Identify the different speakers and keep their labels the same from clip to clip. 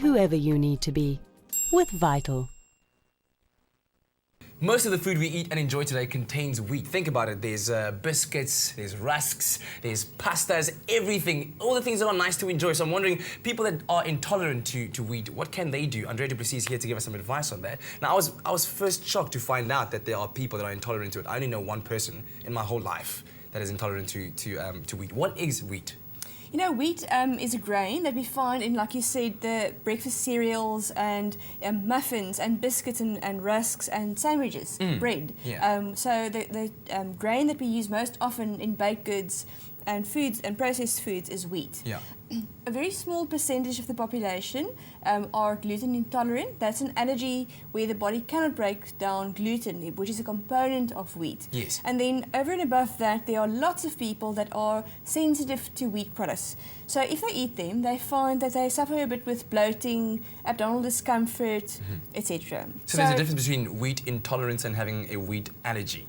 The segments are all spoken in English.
Speaker 1: whoever you need to be with Vital.
Speaker 2: Most of the food we eat and enjoy today contains wheat. Think about it. There's biscuits, there's rusks, there's pastas, everything. All the things that are nice to enjoy. So I'm wondering, people that are intolerant to wheat, what can they do? Andrea du Plessis is here to give us some advice on that. Now, I was first shocked to find out that there are people that are intolerant to it. I only know one person in my whole life that is intolerant to wheat. What is wheat?
Speaker 3: You know, wheat is a grain that we find in, like you said, the breakfast cereals and muffins and biscuits and rusks and sandwiches, bread.
Speaker 2: Yeah.
Speaker 3: So the grain that we use most often in baked goods and foods and processed foods is wheat.
Speaker 2: Yeah.
Speaker 3: A very small percentage of the population are gluten intolerant. That's an allergy where the body cannot break down gluten, which is a component of wheat.
Speaker 2: Yes.
Speaker 3: And then over and above that, there are lots of people that are sensitive to wheat products. So if they eat them, they find that they suffer a bit with bloating, abdominal discomfort, etc.
Speaker 2: So there's a difference between wheat intolerance and having a wheat allergy?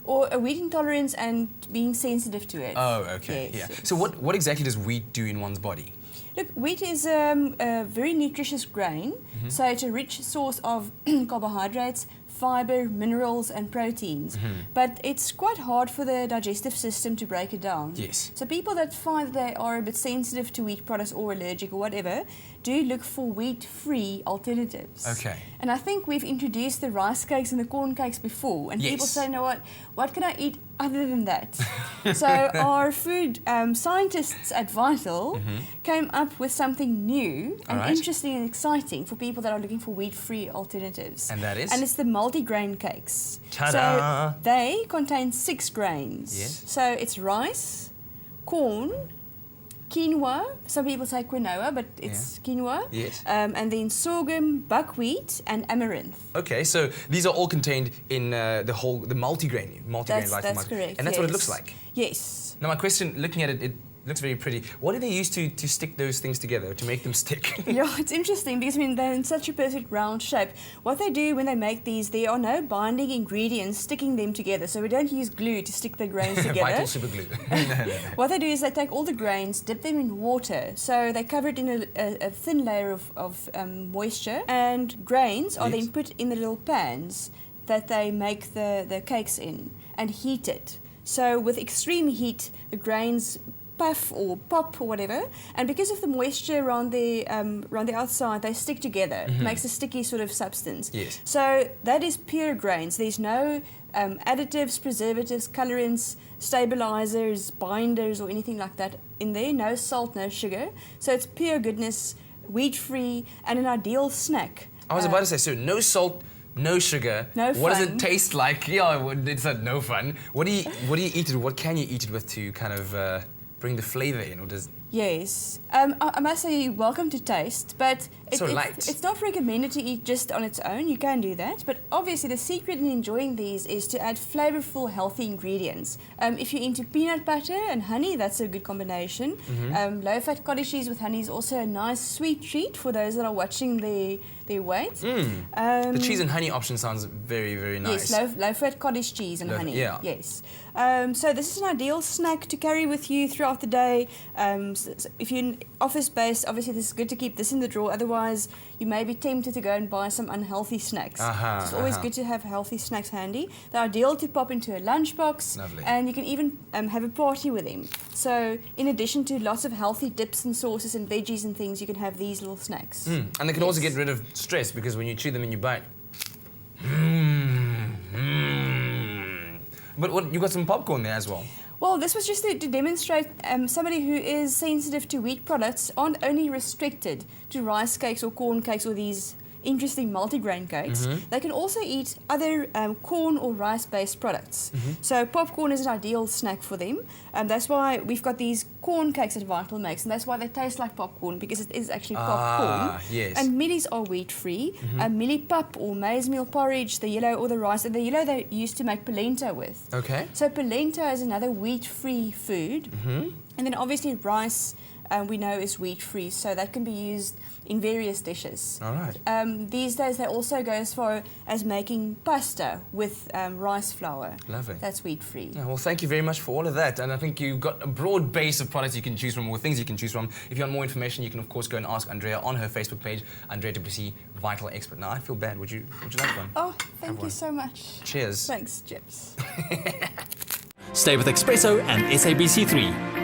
Speaker 3: Or a wheat intolerance and being sensitive to it.
Speaker 2: Oh, okay,
Speaker 3: Yes,
Speaker 2: yeah.
Speaker 3: yes.
Speaker 2: So what exactly does wheat do in one's body?
Speaker 3: Look, wheat is a very nutritious grain, so it's a rich source of carbohydrates, fiber, minerals and proteins. But it's quite hard for the digestive system to break it down.
Speaker 2: Yes.
Speaker 3: So people that find they are a bit sensitive to wheat products or allergic or whatever, do look for wheat-free alternatives.
Speaker 2: Okay.
Speaker 3: And I think we've introduced the rice cakes and the corn cakes before, and people
Speaker 2: Yes.
Speaker 3: say, you know what can I eat other than that? So our food scientists at Vital came up with something new and
Speaker 2: Alright.
Speaker 3: interesting and exciting for people that are looking for wheat-free alternatives.
Speaker 2: And that is?
Speaker 3: And it's the multi-grain cakes.
Speaker 2: Ta-da!
Speaker 3: So they contain 6 grains.
Speaker 2: Yes.
Speaker 3: So it's rice, corn, quinoa, some people say quinoa, but it's quinoa.
Speaker 2: Yes.
Speaker 3: And then sorghum, buckwheat, and amaranth.
Speaker 2: Okay, so these are all contained in the multigrain
Speaker 3: That's
Speaker 2: Vital.
Speaker 3: correct.
Speaker 2: And that's what it
Speaker 3: yes.
Speaker 2: looks like.
Speaker 3: Yes.
Speaker 2: Now my question, looking at it, it looks very pretty. What do they use to stick those things together, to make them stick?
Speaker 3: Yeah, it's interesting because, I mean, they're in such a perfect round shape. What they do when they make these, there are no binding ingredients sticking them together. So we don't use glue to stick the grains together.
Speaker 2: Vital super glue. No.
Speaker 3: What they do is they take all the grains, dip them in water. So they cover it in a thin layer of moisture. And grains are
Speaker 2: Yes.
Speaker 3: then put in the little pans that they make the cakes in and heat it. So with extreme heat, the grains puff or pop or whatever, and because of the moisture around the outside, they stick together. It makes a sticky sort of substance.
Speaker 2: Yes.
Speaker 3: So that is pure grains. There's no additives, preservatives, colorants, stabilizers, binders, or anything like that in there. No salt, no sugar. So it's pure goodness, wheat-free, and an ideal snack.
Speaker 2: I was about to say, so no salt, no sugar.
Speaker 3: No
Speaker 2: What does
Speaker 3: fun.
Speaker 2: it taste like? Yeah, it's not no fun. What do you eat it? What can you eat it with to kind of bring the flavor in, or does?
Speaker 3: Yes. I must say you're welcome to taste, but
Speaker 2: So light.
Speaker 3: it's not recommended to eat just on its own. You can do that, but obviously the secret in enjoying these is to add flavorful, healthy ingredients. If you're into peanut butter and honey, that's a good combination. Low-fat cottage cheese with honey is also a nice sweet treat for those that are watching their weight.
Speaker 2: The cheese and honey option sounds very, very nice.
Speaker 3: Yes, low-fat cottage cheese and honey.
Speaker 2: yeah.
Speaker 3: Yes. So this is an ideal snack to carry with you throughout the day. If you're office-based, obviously this is good to keep this in the drawer. Otherwise, you may be tempted to go and buy some unhealthy snacks. So it's always good to have healthy snacks handy. They're ideal to pop into a lunchbox.
Speaker 2: Lovely.
Speaker 3: And you can even have a party with them. So in addition to lots of healthy dips and sauces and veggies and things, you can have these little snacks.
Speaker 2: And they can also get rid of stress, because when you chew them and you bite. But you got some popcorn there as well.
Speaker 3: Well, this was just to demonstrate somebody who is sensitive to wheat products aren't only restricted to rice cakes or corn cakes or these interesting multigrain cakes. They can also eat other corn or rice-based products. So popcorn is an ideal snack for them. That's why we've got these corn cakes that Vital makes, and that's why they taste like popcorn, because it is actually popcorn.
Speaker 2: Yes.
Speaker 3: And middies are wheat-free. Millie pup or maize meal porridge, the yellow or the rice, and the yellow they used to make polenta with.
Speaker 2: Okay.
Speaker 3: So polenta is another wheat-free food. And then obviously rice, we know is wheat-free, so that can be used in various dishes.
Speaker 2: All right.
Speaker 3: These days, they also go as far as making pasta with rice flour.
Speaker 2: Lovely.
Speaker 3: That's wheat-free.
Speaker 2: Yeah, well, thank you very much for all of that. And I think you've got a broad base of products you can choose from, or things you can choose from. If you want more information, you can, of course, go and ask Andrea on her Facebook page, Andrea WC Vital Expert. Now, I feel bad. Would you like one?
Speaker 3: Oh, thank you so much.
Speaker 2: Cheers.
Speaker 3: Thanks, Chips.
Speaker 4: Stay with eXpresso and SABC3.